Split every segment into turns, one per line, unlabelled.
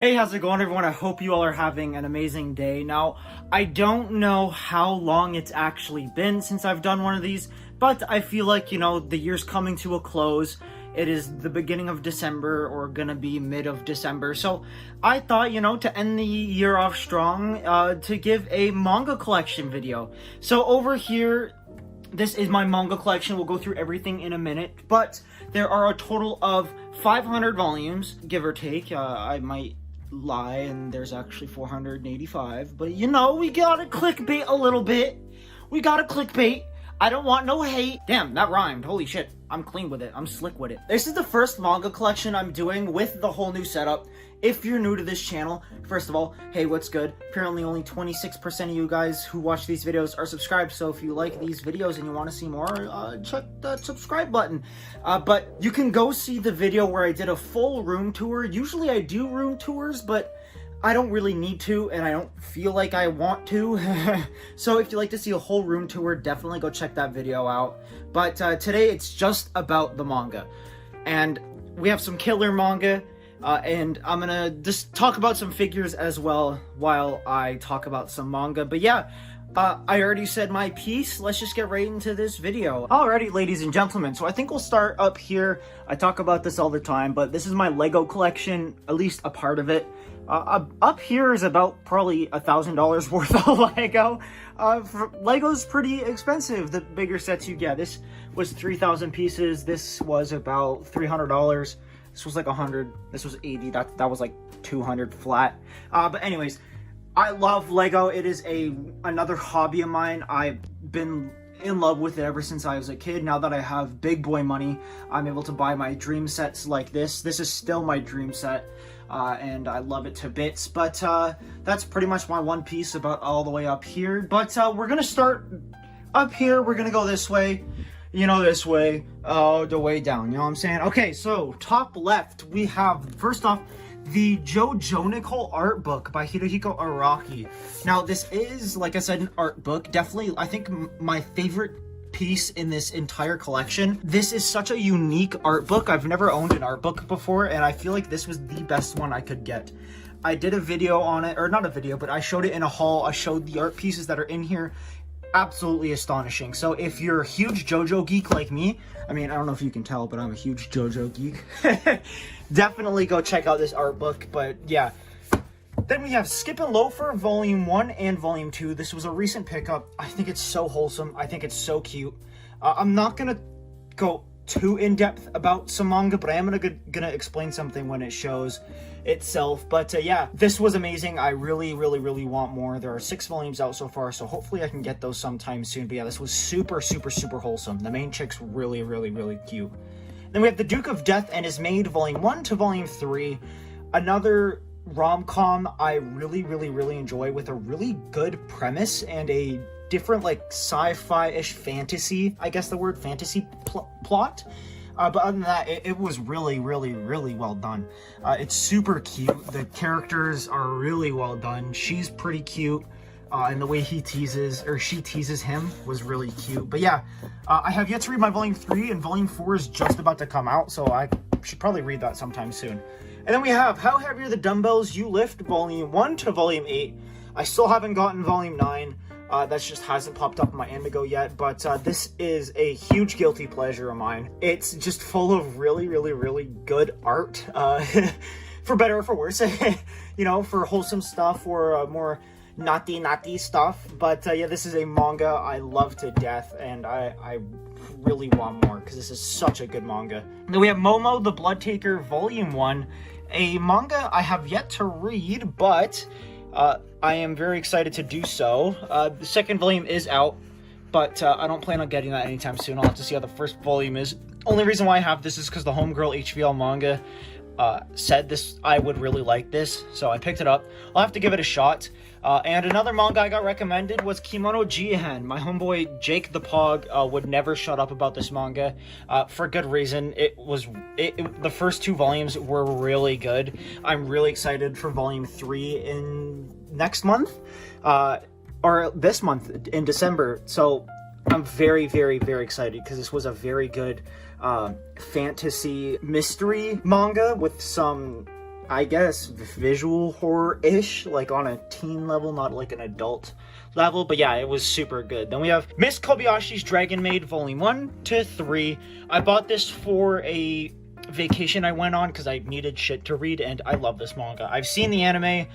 Hey, how's it going, everyone? I hope you all are having an amazing day. Now, I don't know how long it's actually been since I've done one of these, but I feel like, the year's coming to a close. It is the beginning of December, or gonna be mid of December, so I thought, to end the year off strong, to give a manga collection video. So over here, this is my manga collection. We'll go through everything in a minute, but there are a total of 500 volumes, give or take. I might lie and there's actually 485, but we gotta clickbait a little bit. We gotta clickbait. I don't want no hate. Damn, that rhymed. Holy shit. I'm clean with it. I'm slick with it. This is the first manga collection I'm doing with the whole new setup. If you're new to this channel, first of all, hey, what's good? Apparently only 26% of you guys who watch these videos are subscribed, so if you like these videos and you want to see more, check that subscribe button. But you can go see the video where I did a full room tour. Usually I do room tours, but I don't really need to, and I don't feel like I want to. So if you'd like to see a whole room tour, definitely go check that video out. But today it's just about the manga. And we have some killer manga, and I'm gonna just talk about some figures as well while I talk about some manga. But yeah, I already said my piece. Let's just get right into this video. Alrighty, ladies and gentlemen, so I think we'll start up here. I talk about this all the time, but this is my Lego collection, at least a part of it. Up here is about probably $1,000 worth of Lego. Lego's pretty expensive the bigger sets you get. This was 3,000 pieces. This was about $300. This was like 100. This was 80. That was like 200 flat. But anyways, I love Lego. It is another hobby of mine. I've been in love with it ever since I was a kid. Now that I have big boy money, I'm able to buy my dream sets like this. This is still my dream set. And I love it to bits, but that's pretty much my one piece about all the way up here. But we're gonna start up here. We're gonna go this way, this way, the way down, you know what I'm saying? Okay, so top left, we have, first off, the JoJoical art book by Hirohiko Araki. Now, this is, like I said, an art book. Definitely, I think my favorite piece in this entire collection. This is such a unique art book. I've never owned an art book before, and I feel like this was the best one I could get. I did a video on it, or not a video, but I showed it in a haul. I showed the art pieces that are in here. Absolutely astonishing. So if you're a huge JoJo geek like me, I mean, I don't know if you can tell, but I'm a huge JoJo geek. Definitely go check out this art book. But yeah, then we have Skip and Loafer Volume 1 and Volume 2. This was a recent pickup. I think it's so wholesome. I think it's so cute. I'm not going to go too in-depth about some manga, but I am gonna explain something when it shows itself. But yeah, this was amazing. I really want more. There are 6 volumes out so far, so hopefully I can get those sometime soon. But yeah, this was super wholesome. The main chick's really cute. Then we have The Duke of Death and His Maid Volume 1 to Volume 3. Another rom-com I really enjoy, with a really good premise and a different, like, sci-fi-ish fantasy, I guess the word fantasy plot. But other than that, it was really well done. It's super cute. The characters are really well done. She's pretty cute. And the way she teases him was really cute. But yeah, I have yet to read my Volume 3, and Volume 4 is just about to come out, so I should probably read that sometime soon. And then we have How Heavy Are the Dumbbells You Lift, Volume 1 to Volume 8. I still haven't gotten Volume 9. That just hasn't popped up in my Indigo yet, but this is a huge guilty pleasure of mine. It's just full of really good art, for better or for worse, for wholesome stuff or more naughty stuff. But yeah, this is a manga I love to death, and I really want more because this is such a good manga. Then we have Momo the Blood Taker Volume 1, a manga I have yet to read, but I am very excited to do so. The second volume is out, but I don't plan on getting that anytime soon. I'll have to see how the first volume is. Only reason why I have this is because the Homegirl HVL manga said this, I would really like this, so I picked it up. I'll have to give it a shot. And another manga I got recommended was Kimono Jihen. My homeboy Jake the Pog would never shut up about this manga, for good reason. The first 2 volumes were really good. I'm really excited for Volume 3 in next month, or this month in December. So I'm very excited because this was a very good fantasy mystery manga with some I guess, visual horror-ish, like on a teen level, not like an adult level, but yeah, it was super good. Then we have Miss Kobayashi's Dragon Maid Volume 1 to 3. I bought this for a vacation I went on because I needed shit to read, and I love this manga. I've seen the anime.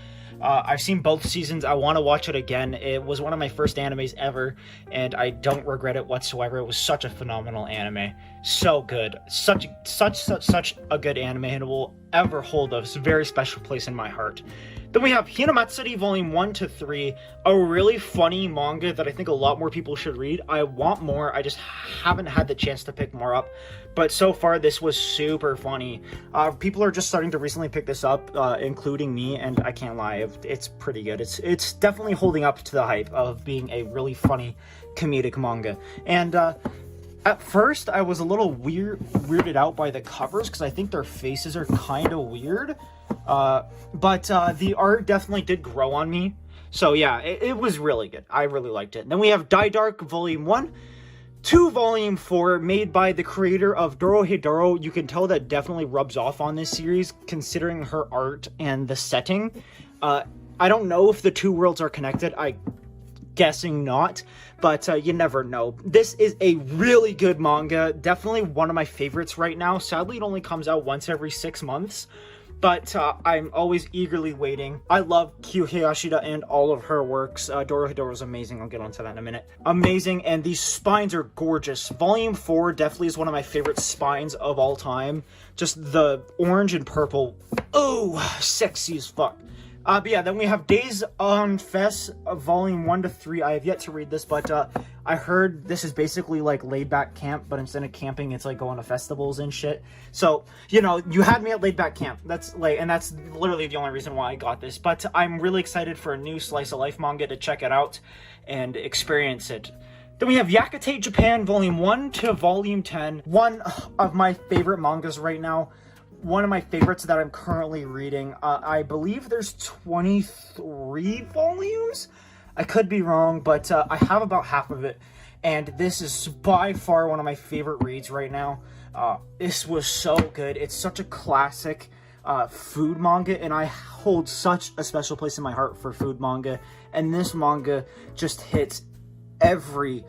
I've seen both seasons. I want to watch it again. It was one of my first animes ever, and I don't regret it whatsoever. It was such a phenomenal anime. So good. Such a good anime, and it will ever hold a very special place in my heart. Then we have Hinamatsuri Volume 1 to 3, a really funny manga that I think a lot more people should read. I want more, I just haven't had the chance to pick more up, but so far this was super funny. People are just starting to recently pick this up, including me, and I can't lie, it's pretty good. It's definitely holding up to the hype of being a really funny comedic manga. And at first, I was a little weirded out by the covers because I think their faces are kind of weird. But the art definitely did grow on me. So yeah, it was really good. I really liked it. Then we have Die Dark Volume 1 to Volume 4, made by the creator of Dorohedoro. You can tell that definitely rubs off on this series, considering her art and the setting. I don't know if the two worlds are connected. Guessing not, but you never know. This is a really good manga, definitely one of my favorites right now. Sadly, it only comes out once every 6 months, but I'm always eagerly waiting. I love Kyu Hayashida and all of her works. Dorohedoro is amazing. I'll get onto that in a minute. Amazing, and these spines are gorgeous. Volume 4 definitely is one of my favorite spines of all time. Just the orange and purple. Oh, sexy as fuck. But yeah, then we have Days on Fest, Volume 1 to 3. I have yet to read this, but I heard this is basically like laid back camp, but instead of camping, it's like going to festivals and shit. So, you know, you had me at laid back camp. That's like, and that's literally the only reason why I got this. But I'm really excited for a new slice of life manga to check it out and experience it. Then we have Yakutate Japan, Volume 1 to Volume 10. One of my favorite mangas right now. One of my favorites that I'm currently reading. I believe there's 23 volumes. I could be wrong, but I have about half of it. And this is by far one of my favorite reads right now. This was so good. It's such a classic food manga, and I hold such a special place in my heart for food manga. And this manga just hits everything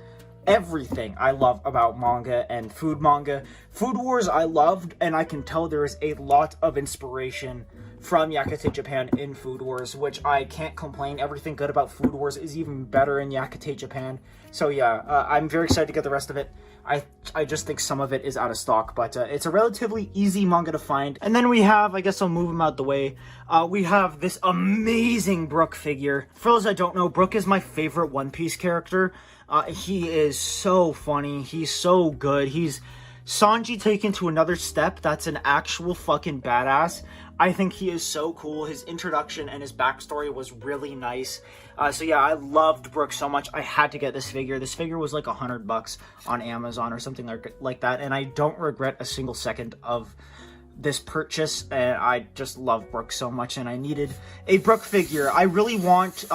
I love about manga and food manga. Food Wars I loved, and I can tell there is a lot of inspiration from Yakutate Japan in Food Wars, which I can't complain. Everything good about Food Wars is even better in Yakutate Japan. So yeah, I'm very excited to get the rest of it. I just think some of it is out of stock, but it's a relatively easy manga to find. And then we have, I guess I'll move him out the way, we have this amazing Brook figure. For those that don't know, Brook is my favorite One Piece character. He is so funny. He's so good. He's Sanji taken to another step. That's an actual fucking badass. I think he is so cool. His introduction and his backstory was really nice. So yeah, I loved Brook so much. I had to get this figure. This figure was like $100 on Amazon or something like that, and I don't regret a single second of this purchase. And I just love Brook so much, and I needed a Brook figure. I really want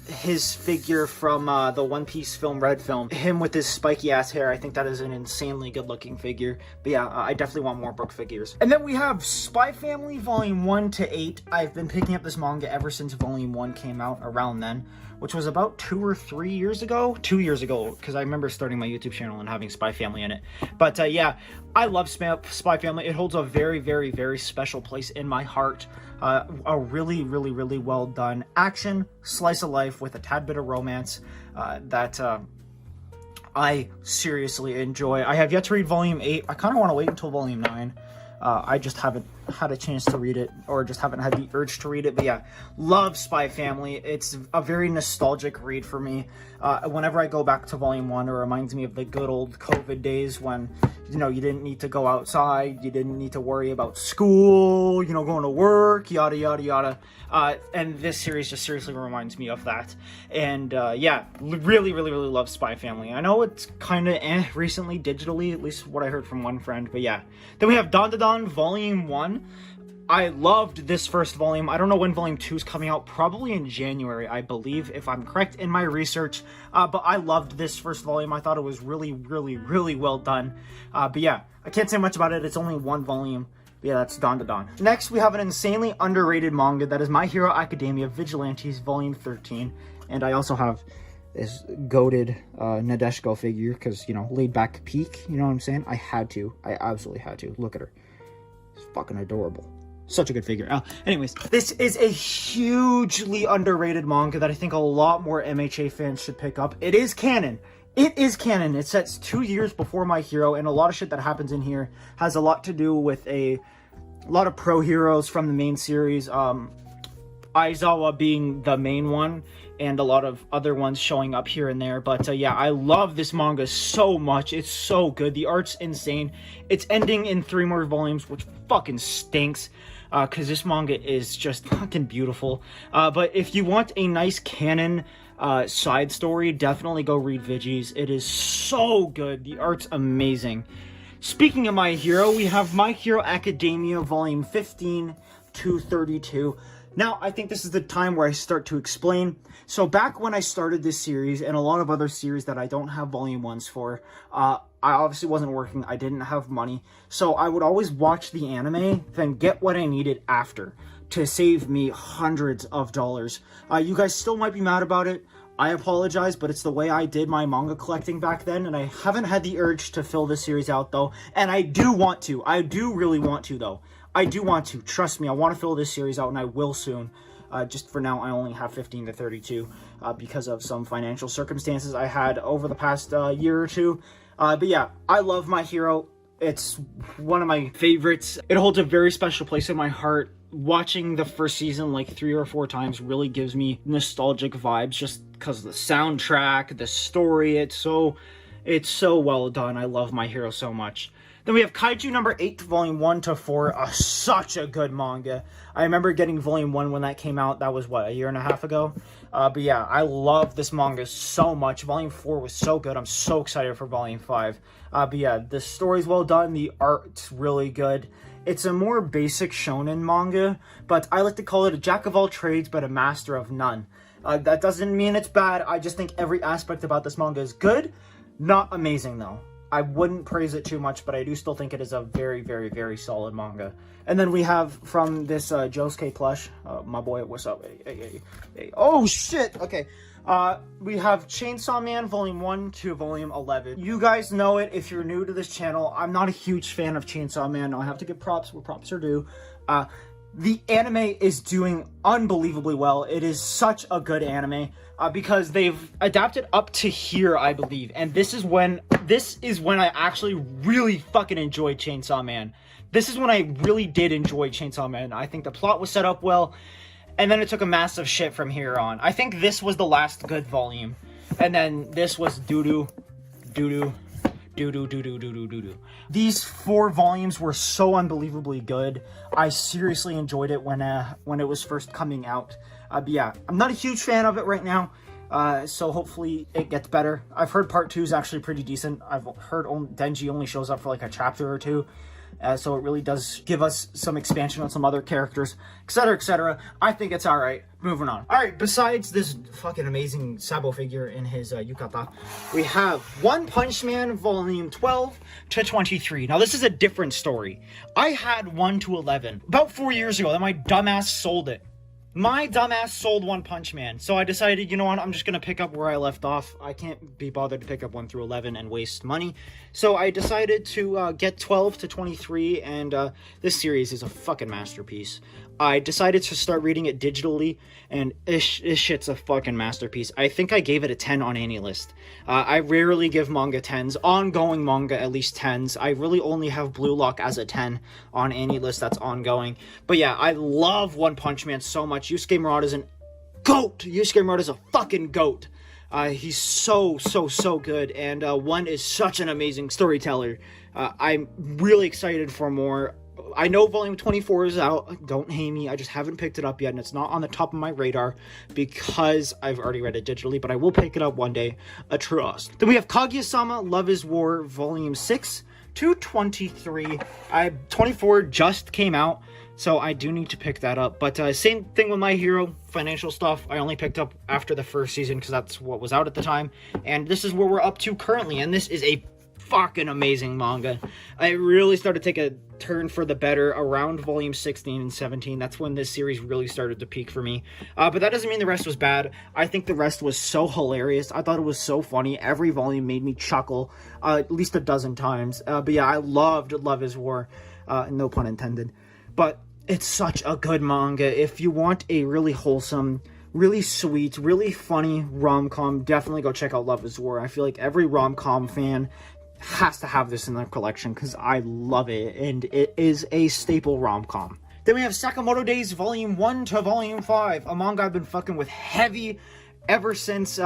his figure from the One Piece film, Red Film. Him with his spiky ass hair. I think that is an insanely good looking figure. But yeah, I definitely want more Brook figures. And then we have Spy Family Volume 1 to 8. I've been picking up this manga ever since Volume 1 came out around then, which was about 2 or 3 years ago. 2 years ago, because I remember starting my YouTube channel and having Spy Family in it. But yeah, I love Spy Family. It holds a very, very, very special place in my heart. A really, really, really well done action slice of life with a tad bit of romance that I seriously enjoy. I have yet to read Volume 8. I kind of want to wait until Volume 9. I just haven't had a chance to read it, or just haven't had the urge to read it. But yeah, love Spy Family. It's a very nostalgic read for me. Whenever I go back to Volume 1, it reminds me of the good old COVID days when, you know, you didn't need to go outside, you didn't need to worry about school, you know, going to work, yada, yada, yada. And this series just seriously reminds me of that. And yeah, really, really, really love Spy Family. I know it's kind of recently digitally, at least what I heard from one friend, but yeah. Then we have Dandadan Volume 1. I loved this first volume. I don't know when Volume 2 is coming out, probably in January, I believe, if I'm correct in my research. But I loved this first volume. I thought it was really, really, really well done. But yeah, I can't say much about it. It's only one volume. Yeah, that's Dawn to Dawn. Next, we have an insanely underrated manga that is My Hero Academia Vigilantes Volume 13. And I also have this goated Nadeshiko figure because, you know, laid back peak, you know what I'm saying? I had to. I absolutely had to. Look at her. It's fucking adorable. Such a good figure. Anyways, this is a hugely underrated manga that I think a lot more MHA fans should pick up. It is canon. It is canon. It sets 2 years before My Hero, and a lot of shit that happens in here has a lot to do with a lot of pro heroes from the main series. Aizawa being the main one, and a lot of other ones showing up here and there. But yeah, I love this manga so much. It's so good. The art's insane. It's ending in 3 more volumes, which fucking stinks, because this manga is just fucking beautiful. But if you want a nice canon side story, definitely go read Vigis. It is so good. The art's amazing. Speaking of My Hero, we have My Hero Academia Volume 15 to 32. Now, I think this is the time where I start to explain. So back when I started this series, and a lot of other series that I don't have Volume 1s for, I obviously wasn't working, I didn't have money, so I would always watch the anime, then get what I needed after, to save me hundreds of dollars. You guys still might be mad about it. I apologize, but it's the way I did my manga collecting back then, and I haven't had the urge to fill this series out, though, and I do want to. I do really want to, though. I do want to. Trust me, I want to fill this series out, and I will soon. Just for now, I only have 15 to 32 because of some financial circumstances I had over the past year or two. But yeah, I love My Hero. It's one of my favorites. It holds a very special place in my heart. Watching the first season like 3 or 4 times really gives me nostalgic vibes just because of the soundtrack, the story. It's so well done. I love My Hero so much. Then we have Kaiju number 8, volume 1 to 4. Such a good manga. I remember getting volume 1 when that came out. That was, what, a year and a half ago? But yeah, I love this manga so much. Volume 4 was so good. I'm so excited for volume 5. But yeah, the story's well done. The art's really good. It's a more basic shonen manga, but I like to call it a jack of all trades, but a master of none. That doesn't mean it's bad. I just think every aspect about this manga is good. Not amazing, though. I wouldn't praise it too much, but I do still think it is a very, very, very solid manga. And then we have from this Josuke plush, my boy, what's up? Hey. Oh, shit! Okay. We have Chainsaw Man Volume 1 to Volume 11. You guys know it if you're new to this channel. I'm not a huge fan of Chainsaw Man. I have to give props where props are due. The anime is doing unbelievably well. It is such a good anime because they've adapted up to here, I believe. And this is when I actually really fucking enjoyed Chainsaw Man. This is when I really did enjoy Chainsaw Man. I think the plot was set up well, and then it took a massive shit from here on. I think this was the last good volume, and then this was doo-doo, doo-doo, doo-doo, doo-doo, doo-doo, doo-doo. These 4 volumes were so unbelievably good. I seriously enjoyed it when it was first coming out. But yeah, I'm not a huge fan of it right now, so hopefully it gets better. I've heard part 2 is actually pretty decent. I've heard Denji only shows up for like a chapter or 2. So it really does give us some expansion on some other characters, etc., etc. I think it's alright. Moving on. Alright, besides this fucking amazing Sabo figure in his yukata, we have One Punch Man Volume 12 to 23. Now, this is a different story. I had 1 to 11 about 4 years ago, then my dumbass sold it. My dumbass sold One Punch Man, so I decided, you know what, I'm just gonna pick up where I left off. I can't be bothered to pick up 1 through 11 and waste money, so I decided to get 12 to 23, and this series is a fucking masterpiece. I decided to start reading it digitally, and this shit's a fucking masterpiece. I think I gave it a 10 on AnyList. I rarely give manga 10s. Ongoing manga, at least 10s. I really only have Blue Lock as a 10 on AnyList that's ongoing. But yeah, I love One Punch Man so much. Yusuke Murata's an GOAT! Yusuke Murata's a fucking GOAT! He's so good, and One is such an amazing storyteller. I'm really excited for more. I know Volume 24 is out. Don't hate me. I just haven't picked it up yet, and it's not on the top of my radar because I've already read it digitally, but I will pick it up one day. A trust. Then we have Kaguya-sama Love is War Volume 6 to 23. 24 just came out, so I do need to pick that up. But same thing with My Hero. Financial stuff I only picked up after the first season because that's what was out at the time. And this is where we're up to currently, and this is a fucking amazing manga. I really started to take a turn for the better around volume 16 and 17. That's when this series really started to peak for me. But that doesn't mean the rest was bad. I think the rest was so hilarious. I thought it was so funny. Every volume made me chuckle at least a dozen times. But yeah, I loved Love is War. No pun intended. But it's such a good manga. If you want a really wholesome, really sweet, really funny rom-com, definitely go check out Love is War. I feel like every rom-com fan has to have this in their collection because I love it, and it is a staple rom-com. Then we have Sakamoto Days Volume 1 to Volume 5, a manga I've been fucking with heavy ever since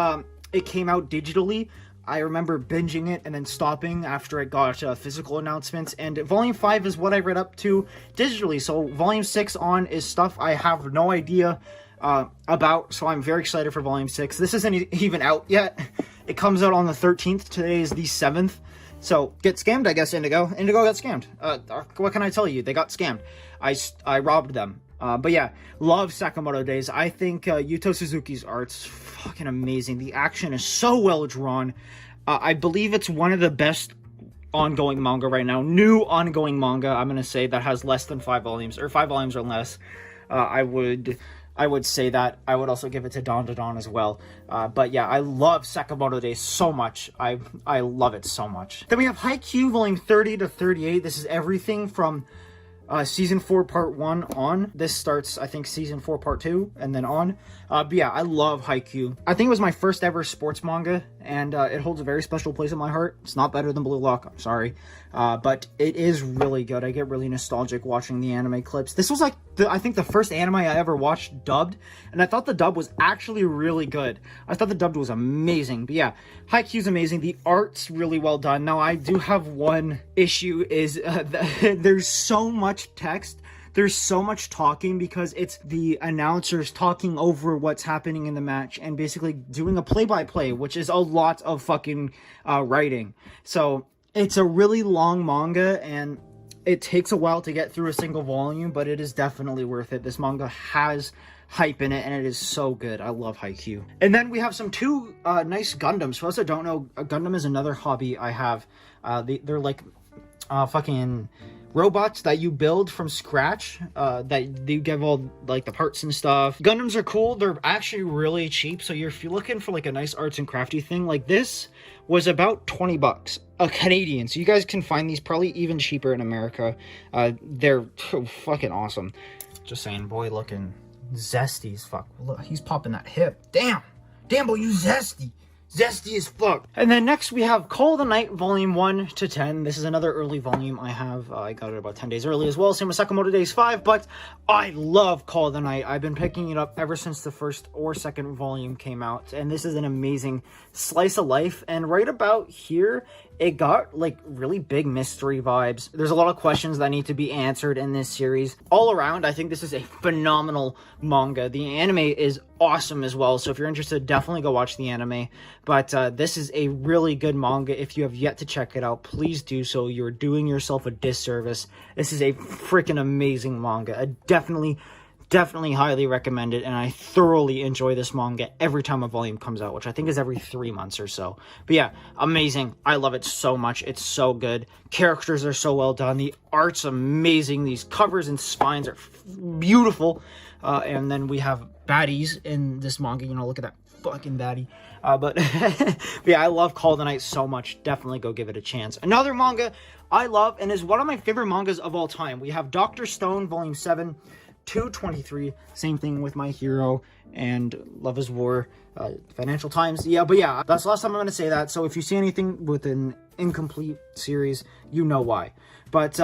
it came out digitally. I remember binging it and then stopping after it got physical announcements, and Volume 5 is what I read up to digitally, so Volume 6 on is stuff I have no idea about, so I'm very excited for Volume 6. This isn't even out yet. It comes out on the 13th. Today is the 7th. So, get scammed, I guess, Indigo. Indigo got scammed. What can I tell you? They got scammed. I robbed them. But yeah, love Sakamoto Days. I think Yuto Suzuki's art's fucking amazing. The action is so well drawn. I believe it's one of the best ongoing manga right now. New ongoing manga, I'm going to say, that has less than 5 volumes, or 5 volumes or less. I would say that. I would also give it to Dawn as well. But yeah, I love Sakamoto Days so much. I love it so much. Then we have Haikyuu Volume 30 to 38. This is everything from Season 4 Part 1 on. This starts, I think, Season 4 Part 2 and then on. But yeah, I love Haikyuu. I think it was my first ever sports manga, and it holds a very special place in my heart. It's not better than Blue Lock, I'm sorry. But it is really good. I get really nostalgic watching the anime clips. This was like, I think the first anime I ever watched dubbed, and I thought the dub was actually really good. I thought the dubbed was amazing. But yeah, Haikyuu's amazing. The art's really well done. Now, I do have one issue, is there's so much text. There's so much talking because it's the announcers talking over what's happening in the match and basically doing a play-by-play, which is a lot of fucking writing. So it's a really long manga, and it takes a while to get through a single volume, but it is definitely worth it. This manga has hype in it, and it is so good. I love Haikyuu. And then we have two nice Gundams. For those that don't know, a Gundam is another hobby I have. They're like fucking robots that you build from scratch, that you give all like the parts and stuff. Gundams are cool. They're actually really cheap, so if you're looking for like a nice arts and crafty thing, like this was about 20 bucks a Canadian, so you guys can find these probably even cheaper in America. They're fucking awesome. Just saying, boy looking zesty as fuck. Look, he's popping that hip. Damn, boy, you zesty as fuck. And then next we have Call of the Night Volume 1 to 10. This is another early volume I have. I got it about 10 days early as well. Same with Sakamoto Days 5, but I love Call of the Night. I've been picking it up ever since the first or second volume came out, and this is an amazing slice of life. And right about here, it got like really big mystery vibes. There's a lot of questions that need to be answered in this series. All around, I think this is a phenomenal manga. The anime is awesome as well, so if you're interested, definitely go watch the anime. But this is a really good manga. If you have yet to check it out, please do so. You're doing yourself a disservice. This is a freaking amazing manga. I definitely highly recommend it, and I thoroughly enjoy this manga every time a volume comes out, which I think is every 3 months or so. But yeah, amazing. I love it so much. It's so good. Characters are so well done. The art's amazing. These covers and spines are beautiful. And then we have baddies in this manga. You know, look at that fucking baddie. But yeah, I love Call of the Night so much. Definitely go give it a chance. Another manga I love and is one of my favorite mangas of all time. We have Dr. Stone Volume 7. 223, same thing with My Hero and Love is War, Financial Times. Yeah, but yeah, that's the last time I'm going to say that. So if you see anything with an incomplete series, you know why. But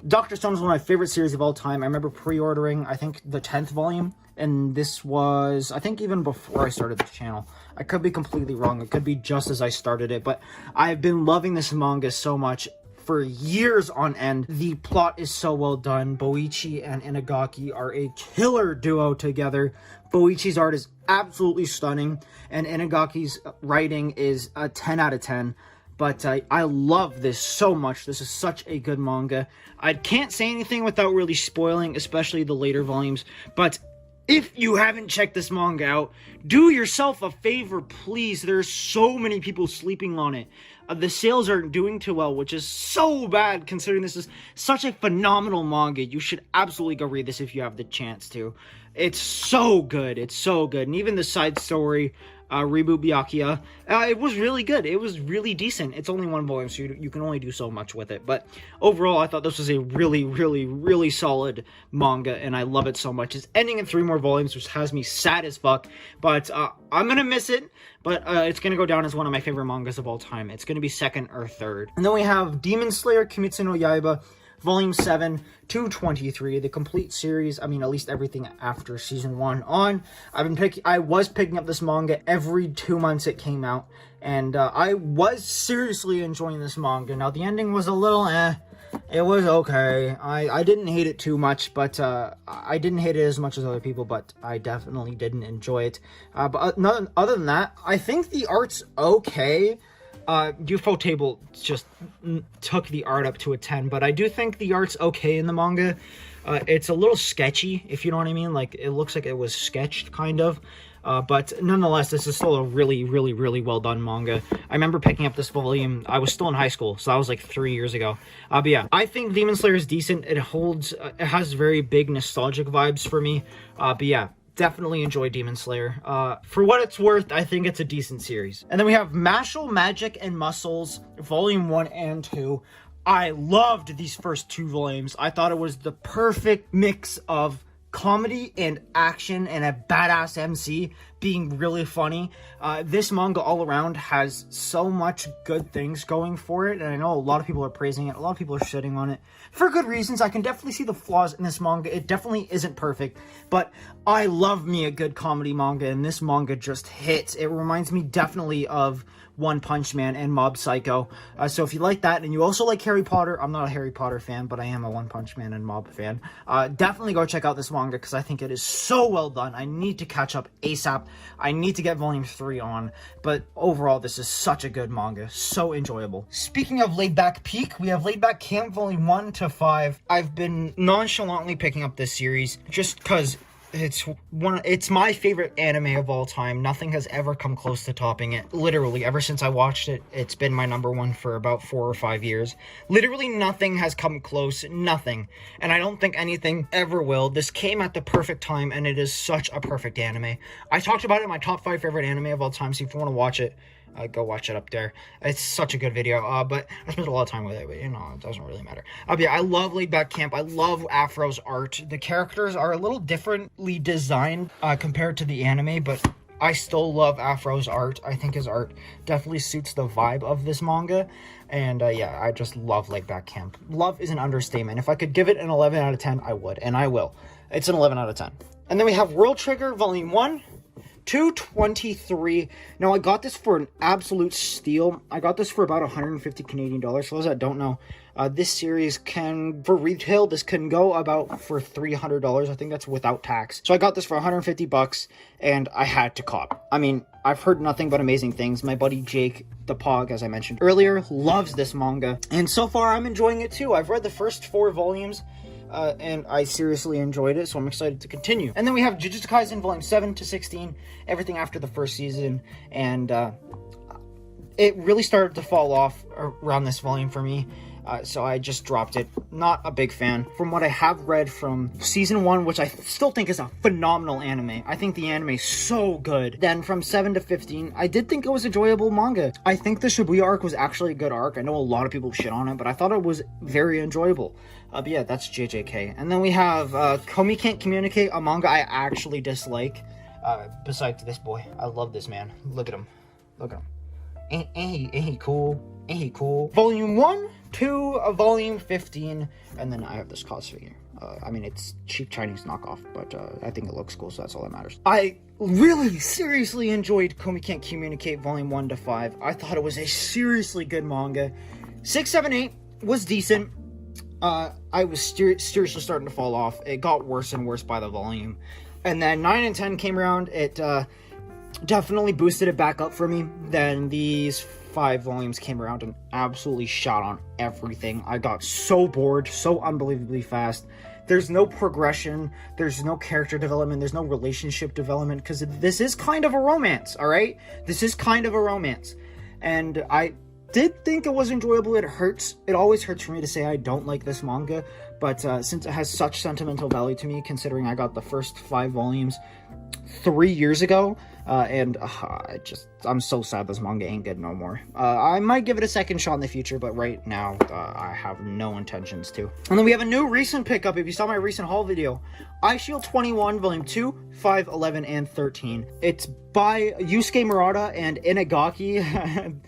Dr. Stone is one of my favorite series of all time. I remember pre-ordering, I think, the 10th volume, and this was, I think, even before I started the channel. I could be completely wrong. It could be just as I started it, but I've been loving this manga so much for years on end. The plot is so well done. Boichi and Inagaki are a killer duo together. Boichi's art is absolutely stunning, and Inagaki's writing is a 10 out of 10. But I love this so much. This is such a good manga. I can't say anything without really spoiling, especially the later volumes, but If you haven't checked this manga out, do yourself a favor, please. There's so many people sleeping on it. The sales aren't doing too well, which is so bad considering this is such a phenomenal manga. You should absolutely go read this if you have the chance to. It's so good. It's so good. And even the side story, Reboot Byakuya, it was really good. It was really decent. It's only one volume, so you can only do so much with it. But overall, I thought this was a really, really, really solid manga, and I love it so much. It's ending in 3 more volumes, which has me sad as fuck. But I'm going to miss it, but it's going to go down as one of my favorite mangas of all time. It's going to be 2nd or 3rd. And then we have Demon Slayer Kimetsu no Yaiba, Volume 7 to 23, the complete series. I mean, at least everything after Season 1 on. I was picking up this manga every 2 months it came out, and I was seriously enjoying this manga. Now, the ending was a little it was okay. I didn't hate it too much, but I didn't hate it as much as other people, but I definitely didn't enjoy it. But other than that, I think the art's okay. UFO Table just took the art up to a 10, but I do think the art's okay in the manga. It's a little sketchy, if you know what I mean. Like, it looks like it was sketched, kind of. But nonetheless, this is still a really, really, really well done manga. I remember picking up this volume. I was still in high school, so that was like 3 years ago. But yeah, I think Demon Slayer is decent. It has very big nostalgic vibes for me. But yeah, definitely enjoy Demon Slayer. For what it's worth, I think it's a decent series. And then we have Mashle, Magic, and Muscles, Volume 1 and 2. I loved these first 2 volumes. I thought it was the perfect mix of comedy and action and a badass MC being really funny. This manga all around has so much good things going for it, and I know a lot of people are praising it, a lot of people are shitting on it for good reasons. I can definitely see the flaws in this manga. It definitely isn't perfect, but I love me a good comedy manga, and this manga just hits. It reminds me definitely of One Punch Man and Mob Psycho. So if you like that, and you also like Harry Potter, I'm not a Harry Potter fan, but I am a One Punch Man and Mob fan, definitely go check out this manga, because I think it is so well done. I need to catch up ASAP. I need to get Volume 3 on, but overall, this is such a good manga. So enjoyable. Speaking of Laid Back Peak, we have Laid Back Camp Volume 1 to 5. I've been nonchalantly picking up this series, just because it's my favorite anime of all time. Nothing has ever come close to topping it. Literally, ever since I watched it, it's been my #1 for about 4 or 5 years. Literally nothing has come close. Nothing. And I don't think anything ever will. This came at the perfect time, and it is such a perfect anime. I talked about it in my top 5 favorite anime of all time, so if you want to watch it, go watch it up there. It's such a good video, but I spent a lot of time with it, but you know, it doesn't really matter. But yeah, I love Laid Back Camp. I love Afro's art. The characters are a little differently designed compared to the anime, but I still love Afro's art. I think his art definitely suits the vibe of this manga, and yeah, I just love Laid Back Camp. Love is an understatement. If I could give it an 11 out of 10, I would, and I will. It's an 11 out of 10. And then we have World Trigger Volume 1. 223. Now, I got this for an absolute steal. I got this for about 150 Canadian dollars. For those that don't know, this series can, for retail, this can go about for $300. I think that's without tax. So I got this for 150 bucks, and I had to cop. I mean, I've heard nothing but amazing things. My buddy Jake, the Pog, as I mentioned earlier, loves this manga, and so far I'm enjoying it too. I've read the first 4 volumes, and I seriously enjoyed it, so I'm excited to continue. And then we have Jujutsu Kaisen Volume 7 to 16, everything after the first season, and it really started to fall off around this volume for me, so I just dropped it. Not a big fan. From what I have read from Season 1, which I still think is a phenomenal anime, I think the anime is so good. Then from 7 to 15, I did think it was enjoyable manga. I think the Shibuya arc was actually a good arc. I know a lot of people shit on it, but I thought it was very enjoyable. But yeah, that's JJK. And then we have Komi Can't Communicate, a manga I actually dislike. Besides this boy. I love this man. Look at him. Look at him. Ain't he cool? Ain't he cool? Volume 1 to Volume 15. And then I have this cos figure. I mean, it's cheap Chinese knockoff, but I think it looks cool, so that's all that matters. I really seriously enjoyed Komi Can't Communicate Volume 1 to 5. I thought it was a seriously good manga. 6, 7, 8 was decent. I was seriously starting to fall off. It got worse and worse by the volume. And then 9 and 10 came around. It definitely boosted it back up for me. Then these 5 volumes came around and absolutely shot on everything. I got so bored so unbelievably fast there's no progression, there's no character development, there's no relationship development, because this is kind of a romance, all right? This is kind of a romance. And I did think it was enjoyable. It hurts. It always hurts for me to say I don't like this manga, but since it has such sentimental value to me, considering I got the first 5 volumes 3 years ago, and I'm so sad this manga ain't good no more. I might give it a second shot in the future, but right now, I have no intentions to. And then we have a new recent pickup. If you saw my recent haul video, Eye Shield 21, Volume 2, 5, 11, and 13. It's by Yusuke Murata and Inagaki.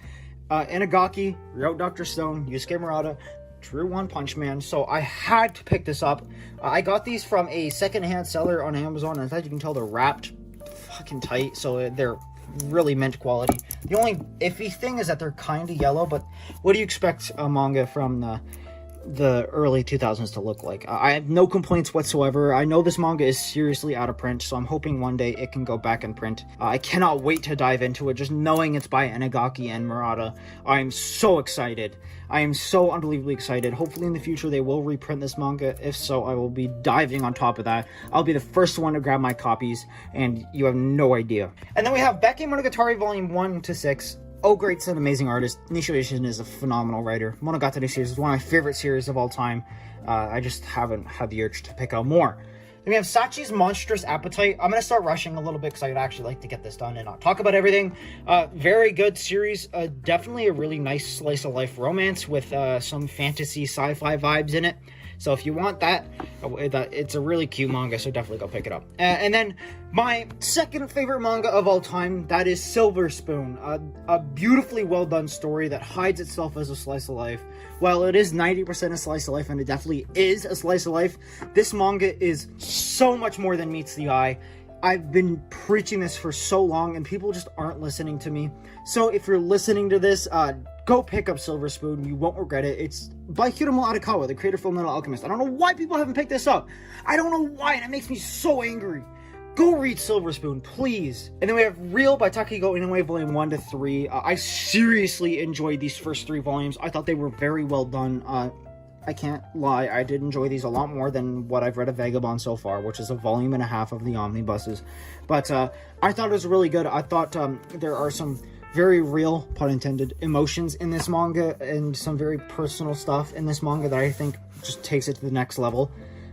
Inagaki wrote Dr. Stone, Yusuke Murata drew One Punch Man, so I had to pick this up. I got these from a secondhand seller on Amazon, and as you can tell, they're wrapped fucking tight, so they're really mint quality. The only iffy thing is that they're kind of yellow, but what do you expect a manga from the early 2000s to look like? I have no complaints whatsoever. I know this manga is seriously out of print, so I'm hoping one day it can go back in print. I cannot wait to dive into it. Just knowing it's by Inagaki and Murata, I'm so excited. I am so unbelievably excited. Hopefully in the future they will reprint this manga. If so, I will be diving on top of that. I'll be the first one to grab my copies, and you have no idea. And then we have Becky Monogatari Volume 1 to 6. Oh, great, an amazing artist. Nishio Ishin is a phenomenal writer. Monogatari series is one of my favorite series of all time. I just haven't had the urge to pick out more. Then we have Sachi's Monstrous Appetite. I'm going to start rushing a little bit because I'd actually like to get this done and not talk about everything. Very good series. Definitely a really nice slice of life romance with some fantasy sci-fi vibes in it. So if you want that, it's a really cute manga, so definitely go pick it up. And then my second favorite manga of all time, that is Silver Spoon. A beautifully well done story that hides itself as a slice of life. While it is 90% a slice of life, and it definitely is a slice of life, this manga is so much more than meets the eye. I've been preaching this for so long, and people just aren't listening to me. So if you're listening to this, go pick up Silver Spoon. You won't regret it. It's by Hiromu Arakawa, the creator of Fullmetal Alchemist. I don't know why people haven't picked this up. I don't know why, and it makes me so angry. Go read Silver Spoon, please. And then we have Real by Takehiko Inoue, Volume 1 to 3. I seriously enjoyed these first 3 volumes. I thought they were very well done. I can't lie, I did enjoy these a lot more than what I've read of Vagabond so far, which is a volume and a half of the omnibuses. But I thought it was really good. I thought there are some very real, pun intended, emotions in this manga, and some very personal stuff in this manga that I think just takes it to the next level.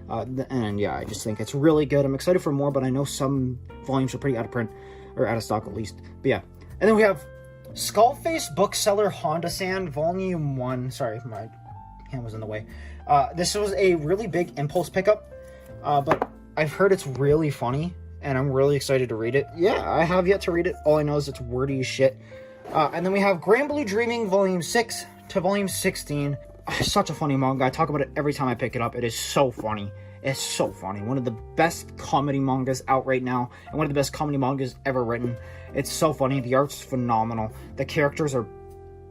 And yeah, I just think it's really good. I'm excited for more, but I know some volumes are pretty out of print, or out of stock at least. But yeah. And then we have Skullface Bookseller Honda-san, Volume 1. Sorry, my hand was in the way. This was a really big impulse pickup, but I've heard it's really funny, and I'm really excited to read it. Yeah, I have yet to read it. All I know is it's wordy as shit. And then we have Grand Blue Dreaming, Volume 6 to Volume 16. Such a funny manga. I talk about it every time I pick it up. It is so funny. It's so funny. One of the best comedy mangas out right now, and one of the best comedy mangas ever written. It's so funny. The art's phenomenal. The characters are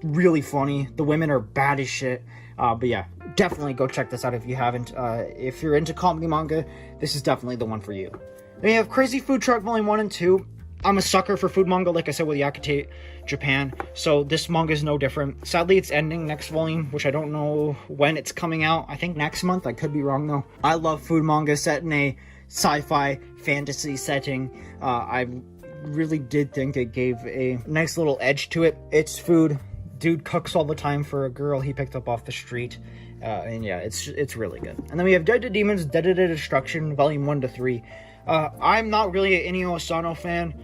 really funny. The women are bad as shit. But yeah, definitely go check this out if you haven't. If you're into comedy manga, this is definitely the one for you. Then you have Crazy Food Truck Volume 1 and 2. I'm a sucker for food manga, like I said, with Yakutate Japan, so this manga is no different. Sadly, it's ending next volume, which I don't know when it's coming out. I think next month. I could be wrong, though. I love food manga set in a sci-fi fantasy setting. I really did think it gave a nice little edge to it. It's food. Dude cooks all the time for a girl he picked up off the street. And yeah, it's really good. And then we have Dead to Demons, Dead to Destruction, Volume 1 to 3. I'm not really an Inio Asano fan.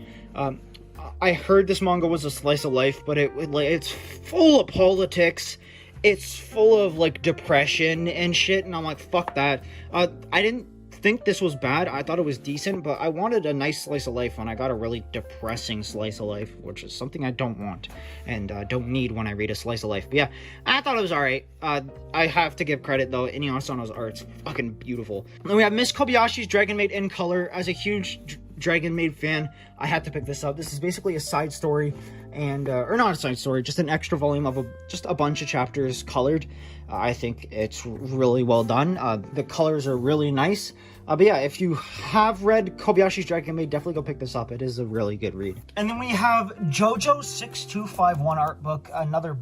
I heard this manga was a slice of life, but it's full of politics. It's full of, like, depression and shit, and I'm like, fuck that. I didn't think this was bad. I thought it was decent, but I wanted a nice slice of life when I got a really depressing slice of life, which is something I don't want and don't need when I read a slice of life. But yeah, I thought it was alright. I have to give credit, though. Inio Asano's art's fucking beautiful. Then we have Miss Kobayashi's Dragon Maid in Color. As a huge Dragon Maid fan, I had to pick this up. This is basically a side story, and or not a side story, just an extra volume of just a bunch of chapters colored. I think it's really well done. The colors are really nice. But yeah, if you have read Kobayashi's Dragon Maid, definitely go pick this up. It is a really good read. And then we have JoJo 6251 art book, another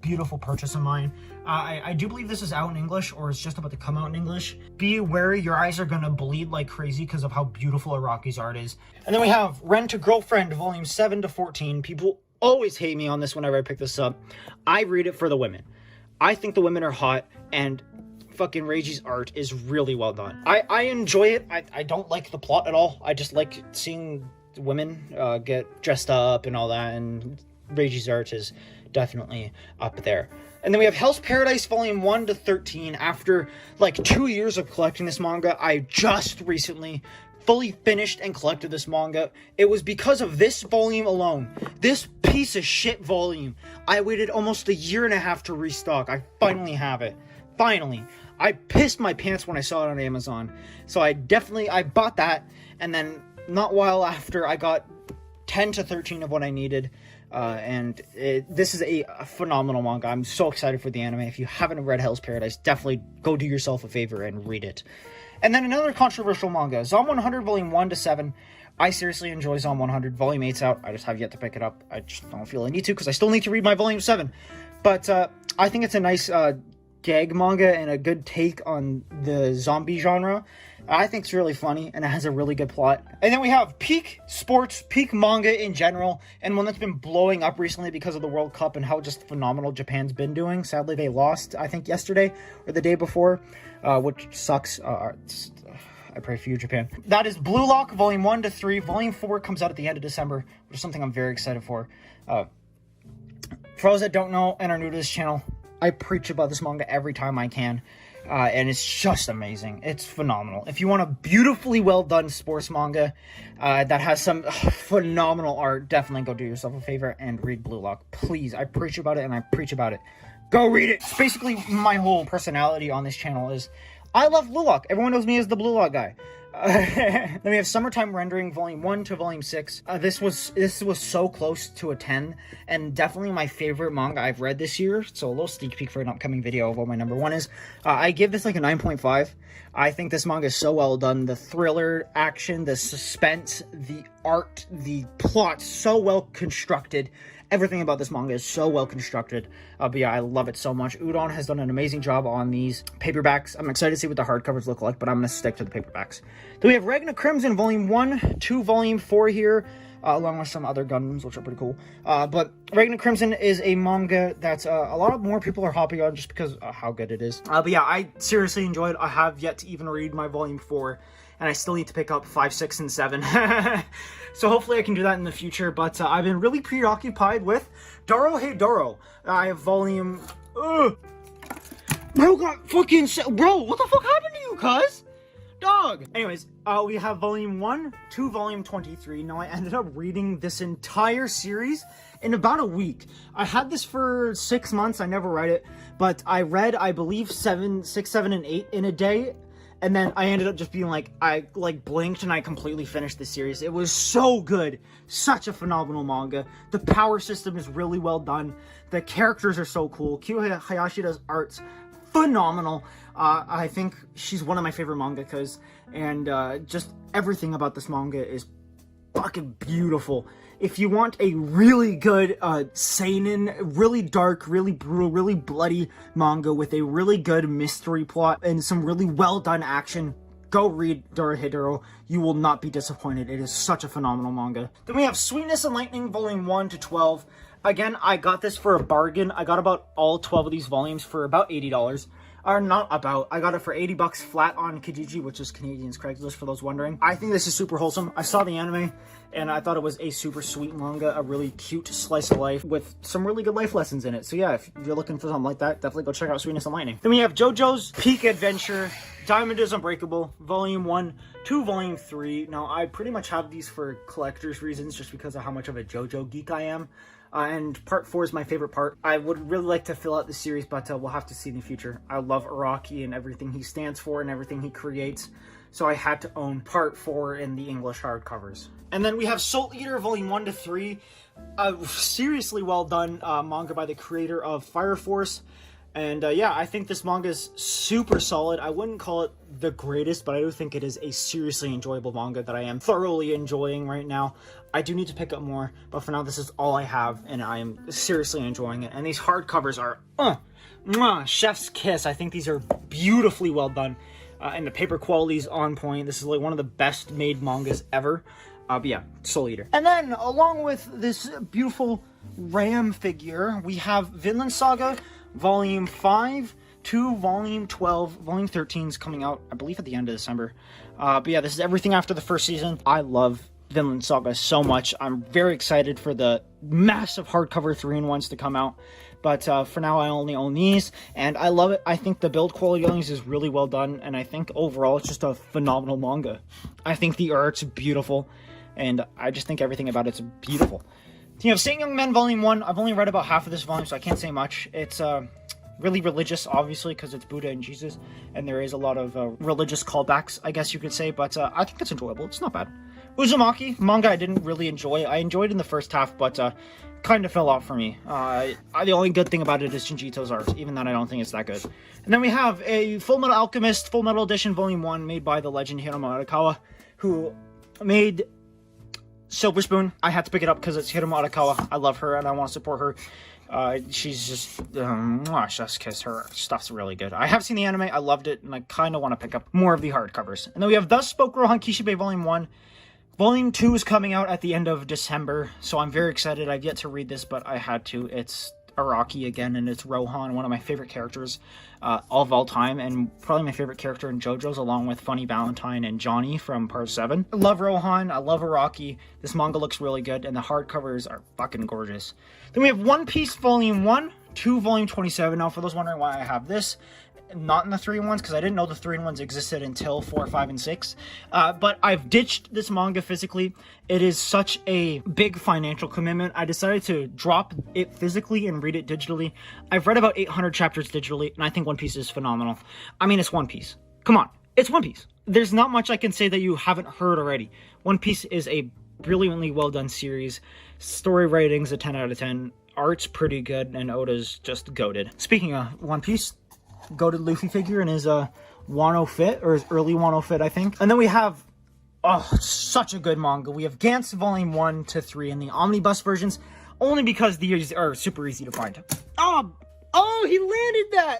beautiful purchase of mine. I do believe this is out in English, or it's just about to come out in English. Be wary, your eyes are gonna bleed like crazy because of how beautiful Araki's art is. And then we have Rent a Girlfriend, volume 7 to 14. People always hate me on this whenever I pick this up. I read it for the women. I think the women are hot, and fucking Reiji's art is really well done. I enjoy it. I don't like the plot at all. I just like seeing women get dressed up and all that, and Reiji's art is definitely up there. And then we have Hell's Paradise volume 1 to 13. After like 2 years of collecting this manga, I just recently fully finished and collected this manga. It was because of this volume alone. This piece of shit volume. I waited almost a year and a half to restock. I finally have it. Finally. I pissed my pants when I saw it on Amazon. So I bought that, and then not while after I got 10 to 13 of what I needed. This is a phenomenal manga. I'm so excited for the anime. If you haven't read Hell's Paradise, definitely go do yourself a favor and read it. And then another controversial manga, Zom 100 volume 1 to 7. I seriously enjoy Zom 100. Volume 8's out. I just have yet to pick it up. I just don't feel I need to because I still need to read my volume 7. But I think it's a nice gag manga and a good take on the zombie genre. I think it's really funny, and it has a really good plot. And then we have peak sports, peak manga in general, and one that's been blowing up recently because of the World Cup and how just phenomenal Japan's been doing. Sadly, they lost, I think, yesterday or the day before, which sucks. I pray for you, Japan. That is Blue Lock, volume 1 to 3. Volume 4 comes out at the end of December, which is something I'm very excited for. For those that don't know and are new to this channel, I preach about this manga every time I can. And it's just amazing. It's phenomenal. If you want a beautifully well done sports manga that has some phenomenal art, definitely go do yourself a favor and read Blue Lock. Please, I preach about it and I preach about it. Go read it. Basically, my whole personality on this channel is I love Blue Lock. Everyone knows me as the Blue Lock guy. Then we have Summertime Rendering volume 1 to volume 6. This was so close to a 10, and definitely my favorite manga I've read this year. So a little sneak peek for an upcoming video of what my number 1 is. I give this like a 9.5. I think this manga is so well done. The thriller, action, the suspense, the art, the plot, so well constructed. Everything about this manga is so well constructed. But yeah, I love it so much. Udon has done an amazing job on these paperbacks. I'm excited to see what the hardcovers look like, but I'm going to stick to the paperbacks. Then we have Ragna Crimson Volume 1 to Volume 4 here, along with some other Gundams, which are pretty cool. But Ragna Crimson is a manga that a lot of more people are hopping on just because of how good it is. But yeah, I seriously enjoyed it. I have yet to even read my Volume 4. And I still need to pick up 5, 6, and 7. So hopefully I can do that in the future. But I've been really preoccupied with Doro Hey Doro. I have volume... Bro got fucking... Bro, what the fuck happened to you, cuz? Dog! Anyways, we have volume 1 to volume 23. Now, I ended up reading this entire series in about a week. I had this for 6 months. I never read it. But I read, I believe, 6, 7, and 8 in a day. And then I ended up just being like, I blinked and I completely finished the series. It was so good. Such a phenomenal manga. The power system is really well done. The characters are so cool. Kyo Hayashida's art's phenomenal. I think she's one of my favorite mangakas. And just everything about this manga is fucking beautiful. If you want a really good seinen, really dark, really brutal, really bloody manga with a really good mystery plot and some really well done action, go read Dorohedoro. You will not be disappointed. It is such a phenomenal manga. Then we have Sweetness and Lightning volume 1 to 12. Again, I got this for a bargain. I got about all 12 of these volumes for about $80. Or not about, I got it for $80 flat on Kijiji, which is Canadian's Craigslist for those wondering. I think this is super wholesome. I saw the anime and I thought it was a super sweet manga, a really cute slice of life with some really good life lessons in it. So yeah, if you're looking for something like that, definitely go check out Sweetness and Lightning. Then we have JoJo's Peak Adventure, Diamond is Unbreakable, volume 1 to volume 3. Now, I pretty much have these for collector's reasons just because of how much of a JoJo geek I am. And part 4 is my favorite part. I would really like to fill out the series, but we'll have to see in the future. I love Araki and everything he stands for and everything he creates, so I had to own part 4 in the English hardcovers. And then we have Soul Eater volume 1 to 3, a seriously well done manga by the creator of Fire Force. And yeah, I think this manga is super solid. I wouldn't call it the greatest, but I do think it is a seriously enjoyable manga that I am thoroughly enjoying right now. I do need to pick up more, but for now, this is all I have, and I am seriously enjoying it. And these hardcovers are, chef's kiss. I think these are beautifully well done, and the paper quality is on point. This is like one of the best made mangas ever. But yeah, Soul Eater. And then, along with this beautiful Ram figure, we have Vinland Saga Volume 5 to Volume 12. Volume 13 is coming out, I believe, at the end of December. But yeah, this is everything after the first season. I love Vinland Saga so much. I'm very excited for the massive hardcover 3-in-1s to come out. But for now, I only own these, and I love it. I think the build quality on these is really well done, and I think overall it's just a phenomenal manga. I think the art's beautiful, and I just think everything about it's beautiful. You have Saint Young Men Volume 1. I've only read about half of this volume, so I can't say much. It's really religious, obviously, because it's Buddha and Jesus, and there is a lot of religious callbacks, I guess you could say, but I think it's enjoyable. It's not bad. Uzumaki, manga I didn't really enjoy. I enjoyed in the first half, but kind of fell off for me. The only good thing about it is Shinjito's art, even then I don't think it's that good. And then we have a Full Metal Alchemist Full Metal Edition Volume 1 made by the legend Hiromu Arakawa, who made Silver Spoon. I had to pick it up because it's Hiromu Arakawa. I love her and I want to support her. She's just, chef's kiss. Her stuff's really good. I have seen the anime. I loved it, and I kind of want to pick up more of the hardcovers. And then we have Thus Spoke Rohan Kishibe Volume 1. Volume 2 is coming out at the end of December, so I'm very excited. I've yet to read this, but I had to. It's Araki again, and it's Rohan, one of my favorite characters of all time, and probably my favorite character in JoJo's, along with Funny Valentine and Johnny from Part 7. I love Rohan, I love Araki. This manga looks really good, and the hardcovers are fucking gorgeous. Then we have One Piece Volume 1 to Volume 27. Now, for those wondering why I have this, not in the 3-in-1s, because I didn't know the 3-in-1s existed until 4, 5, and 6. But I've ditched this manga physically. It is such a big financial commitment. I decided to drop it physically and read it digitally. I've read about 800 chapters digitally, and I think One Piece is phenomenal. I mean, it's One Piece. Come on, it's One Piece. There's not much I can say that you haven't heard already. One Piece is a brilliantly well done series. Story rating's a 10 out of 10. Art's pretty good, and Oda's just goated. Speaking of One Piece, goated Luffy figure in his Wano fit, or his early Wano fit, I think. And then we have, such a good manga. We have Gantz Volume 1 to 3 in the omnibus versions, only because these are super easy to find. Oh, he landed that!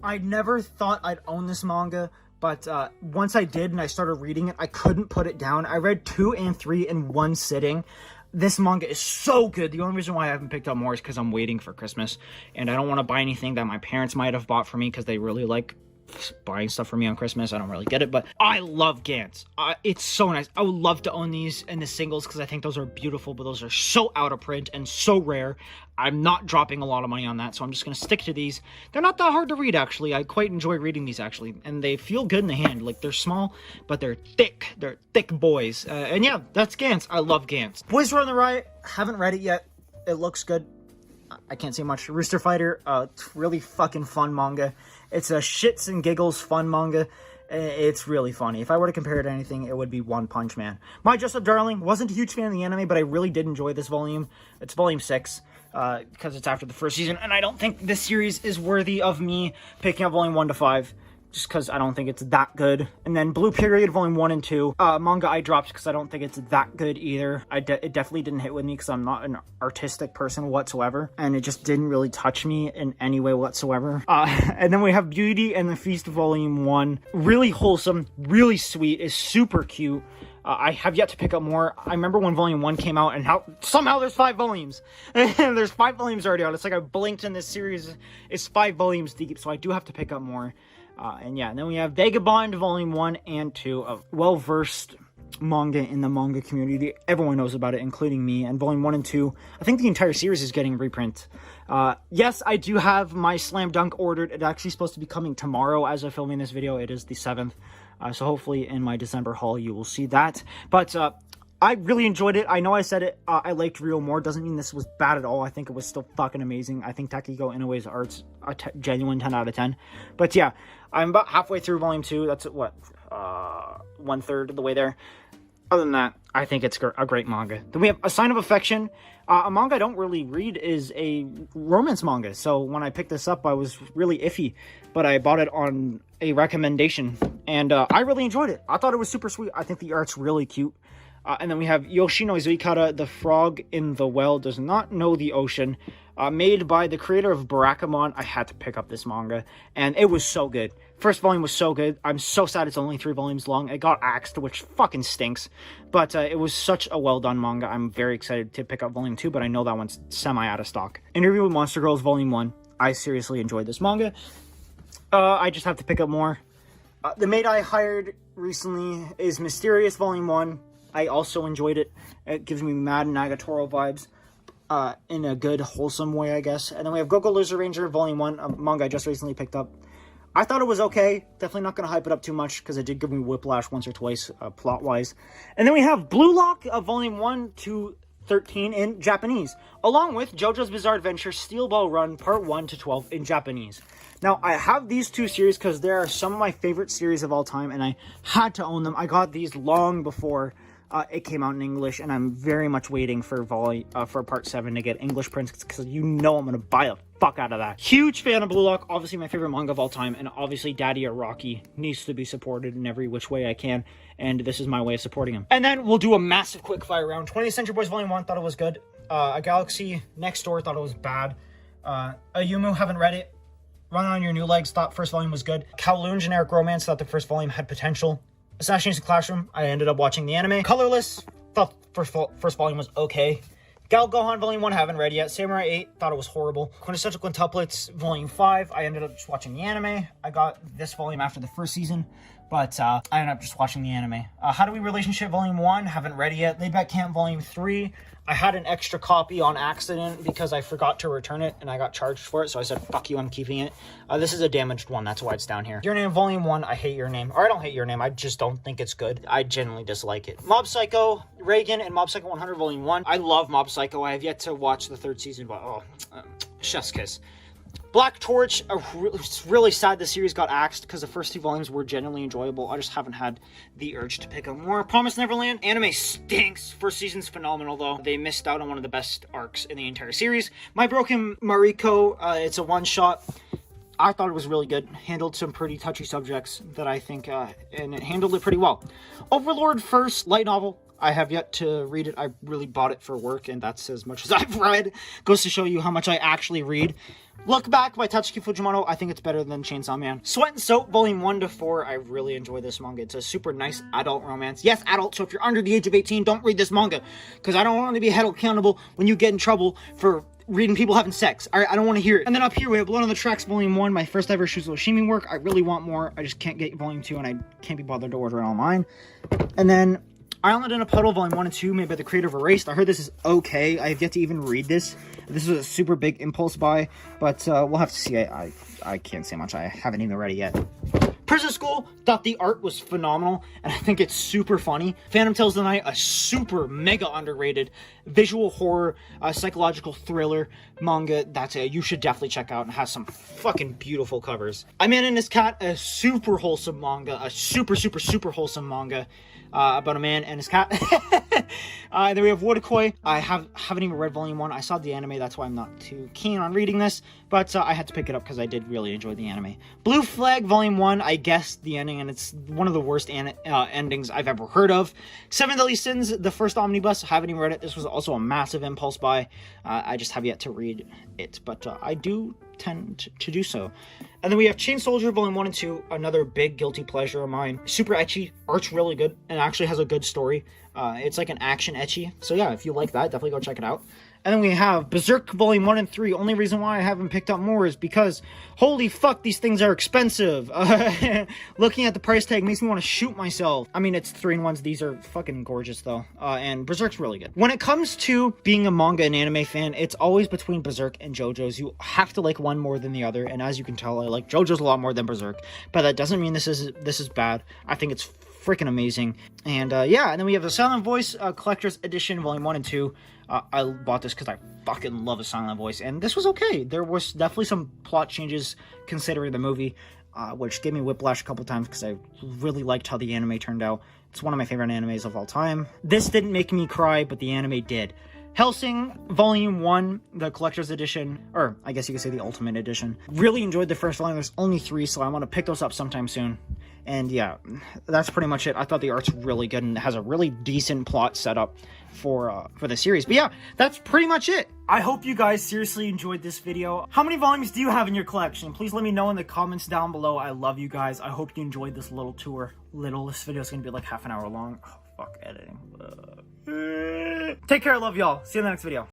I never thought I'd own this manga, but once I did and I started reading it, I couldn't put it down. I read 2 and 3 in one sitting. This manga is so good. The only reason why I haven't picked up more is because I'm waiting for Christmas, and I don't want to buy anything that my parents might have bought for me because they really like buying stuff for me on Christmas. I don't really get it, but I love Gantz. It's so nice. I would love to own these in the singles because I think those are beautiful, but those are so out of print and so rare. I'm not dropping a lot of money on that, so I'm just going to stick to these. They're not that hard to read, actually. I quite enjoy reading these, actually, and they feel good in the hand. Like, they're small, but they're thick. They're thick boys. And yeah, that's Gantz. I love Gantz. Boys Run the Riot. Haven't read it yet. It looks good. I can't say much. Rooster Fighter, really fucking fun manga. It's a shits and giggles fun manga. It's really funny. If I were to compare it to anything, it would be One Punch Man. My Just Darling, wasn't a huge fan of the anime, but I really did enjoy this volume. It's volume 6, because it's after the first season, and I don't think this series is worthy of me picking up volume 1 to 5. Just because I don't think it's that good. And then Blue Period Volume 1 and 2. Manga I dropped because I don't think it's that good either. It definitely didn't hit with me because I'm not an artistic person whatsoever. And it just didn't really touch me in any way whatsoever. And then we have Beauty and the Feast Volume 1. Really wholesome, really sweet, is super cute. I have yet to pick up more. I remember when Volume 1 came out and somehow there's 5 volumes. There's 5 volumes already out. It's like I blinked and this series is 5 volumes deep, so I do have to pick up more. And yeah, and then we have Vagabond Volume 1 and 2, a well-versed manga in the manga community. Everyone knows about it, including me. And Volume 1 and 2, I think the entire series is getting a reprint. Yes, I do have my Slam Dunk ordered. It's actually supposed to be coming tomorrow as of filming this video. It is the 7th. So hopefully in my December haul you will see that. But I really enjoyed it. I know I said it, I liked Rio more. Doesn't mean this was bad at all. I think it was still fucking amazing. I think Takehiko Inoue's art's a genuine 10 out of 10. But yeah, I'm about halfway through Volume 2. That's what, 1/3 of the way there. Other than that, I think it's a great manga. Then we have A Sign of Affection. A manga I don't really read is a romance manga. So when I picked this up, I was really iffy. But I bought it on a recommendation. And I really enjoyed it. I thought it was super sweet. I think the art's really cute. And then we have Yoshino Izukara, The Frog in the Well Does Not Know the Ocean. Made by the creator of Barakamon. I had to pick up this manga. And it was so good. First volume was so good. I'm so sad it's only 3 volumes long. It got axed, which fucking stinks. But it was such a well-done manga. I'm very excited to pick up volume 2, but I know that one's semi-out of stock. Interview with Monster Girls volume 1. I seriously enjoyed this manga. I just have to pick up more. The maid I hired recently is Mysterious volume 1. I also enjoyed it. It gives me Mad Nagatoro vibes. In a good, wholesome way, I guess. And then we have Goku Lizard Ranger volume 1, a manga I just recently picked up. I thought it was okay. Definitely not going to hype it up too much because it did give me whiplash once or twice, plot-wise. And then we have Blue Lock, volume 1 to 13 in Japanese, along with JoJo's Bizarre Adventure Steel Ball Run part 1 to 12 in Japanese. Now, I have these 2 series because they are some of my favorite series of all time, and I had to own them. I got these long before it came out in English, and I'm very much waiting for part 7 to get English prints, because you know I'm going to buy the fuck out of that. Huge fan of Blue Lock, obviously my favorite manga of all time, and obviously Daddy Araki needs to be supported in every which way I can, and this is my way of supporting him. And then we'll do a massive quick fire round. 20th Century Boys Volume 1, thought it was good. A Galaxy Next Door, thought it was bad. Ayumu, haven't read it. Run on Your New Legs, thought first volume was good. Kowloon Generic Romance, thought the first volume had potential. Assassination Classroom, I ended up watching the anime. Colorless, thought first volume was okay. Gal Gohan Volume 1, haven't read yet. Samurai 8, thought it was horrible. Quintessential Quintuplets Volume 5, I ended up just watching the anime. I got this volume after the first season, but I ended up just watching the anime. How Do We Relationship Volume 1, haven't read yet. Laid Back Camp Volume 3, I had an extra copy on accident because I forgot to return it and I got charged for it, so I said, fuck you, I'm keeping it. This is a damaged one, that's why it's down here. Your Name Volume 1, I hate Your Name. Or I don't hate Your Name, I just don't think it's good. I genuinely dislike it. Mob Psycho, Reagan, and Mob Psycho 100 Volume 1. I love Mob Psycho. I have yet to watch the 3rd season, but chef's kiss. Black Torch, it's really sad the series got axed because the first 2 volumes were genuinely enjoyable. I just haven't had the urge to pick up more. Promised Neverland, anime stinks. First season's phenomenal though. They missed out on one of the best arcs in the entire series. My Broken Mariko, it's a one-shot. I thought it was really good. Handled some pretty touchy subjects that I think, and it handled it pretty well. Overlord First, light novel. I have yet to read it. I really bought it for work, and that's as much as I've read. Goes to show you how much I actually read. Look Back by Tatsuki Fujimoto. I think it's better than Chainsaw Man. Sweat and Soap, Volume 1 to 4. I really enjoy this manga. It's a super nice adult romance. Yes, adult, so if you're under the age of 18, don't read this manga. Because I don't want to be held accountable when you get in trouble for reading people having sex. I don't want to hear it. And then up here, we have Blood on the Tracks, Volume 1. My first ever Shuzo Oshimi work. I really want more. I just can't get Volume 2, and I can't be bothered to order it online. And then Island in a Puddle, Volume 1 and 2, made by the creator of Erased. I heard this is okay. I have yet to even read this. This was a super big impulse buy, but we'll have to see. I can't say much. I haven't even read it yet. Prison School, thought the art was phenomenal, and I think it's super funny. Phantom Tales of the Night, a super mega underrated visual horror, psychological thriller manga that you should definitely check out, and has some fucking beautiful covers. A Man and His Cat, a super wholesome manga, a super wholesome manga about a man and his cat. Then we have Wotakoi. I haven't even read Volume 1. I saw the anime, that's why I'm not too keen on reading this, but I had to pick it up because I did really enjoy the anime. Blue Flag Volume 1, I guessed the ending, and it's one of the worst endings I've ever heard of. Seven Deadly Sins, the first omnibus, I haven't even read it. This was also a massive impulse buy. I just have yet to read it, but I do tend to do so. And then we have Chain Soldier Volume 1 and 2, another big guilty pleasure of mine. Super ecchi, art's really good, and actually has a good story. It's like an action ecchi, so yeah, if you like that, definitely go check it out. And then we have Berserk Volume 1 and 3. Only reason why I haven't picked up more is because, holy fuck, these things are expensive. Looking at the price tag makes me want to shoot myself. I mean, it's 3-in-1s. These are fucking gorgeous, though. And Berserk's really good. When it comes to being a manga and anime fan, it's always between Berserk and JoJo's. You have to like one more than the other. And as you can tell, I like JoJo's a lot more than Berserk. But that doesn't mean this is bad. I think it's freaking amazing. And yeah, and then we have the Silent Voice Collector's Edition Volume 1 and 2. I bought this because I fucking love A Silent Voice, and this was okay. There was definitely some plot changes considering the movie. which gave me whiplash a couple times because I really liked how the anime turned out. It's one of my favorite animes of all time. This didn't make me cry, but the anime did. Hellsing Volume 1, the Collector's Edition, or I guess you could say the Ultimate Edition. Really enjoyed the first volume. There's only 3, so I want to pick those up sometime soon. And yeah, that's pretty much it. I thought the art's really good and it has a really decent plot setup for the series. But yeah, that's pretty much it. I hope you guys seriously enjoyed this video. How many volumes do you have in your collection? Please let me know in the comments down below. I love you guys. I hope you enjoyed this little tour. This video is going to be like half an hour long. Oh, fuck editing. Take care. I love y'all. See you in the next video.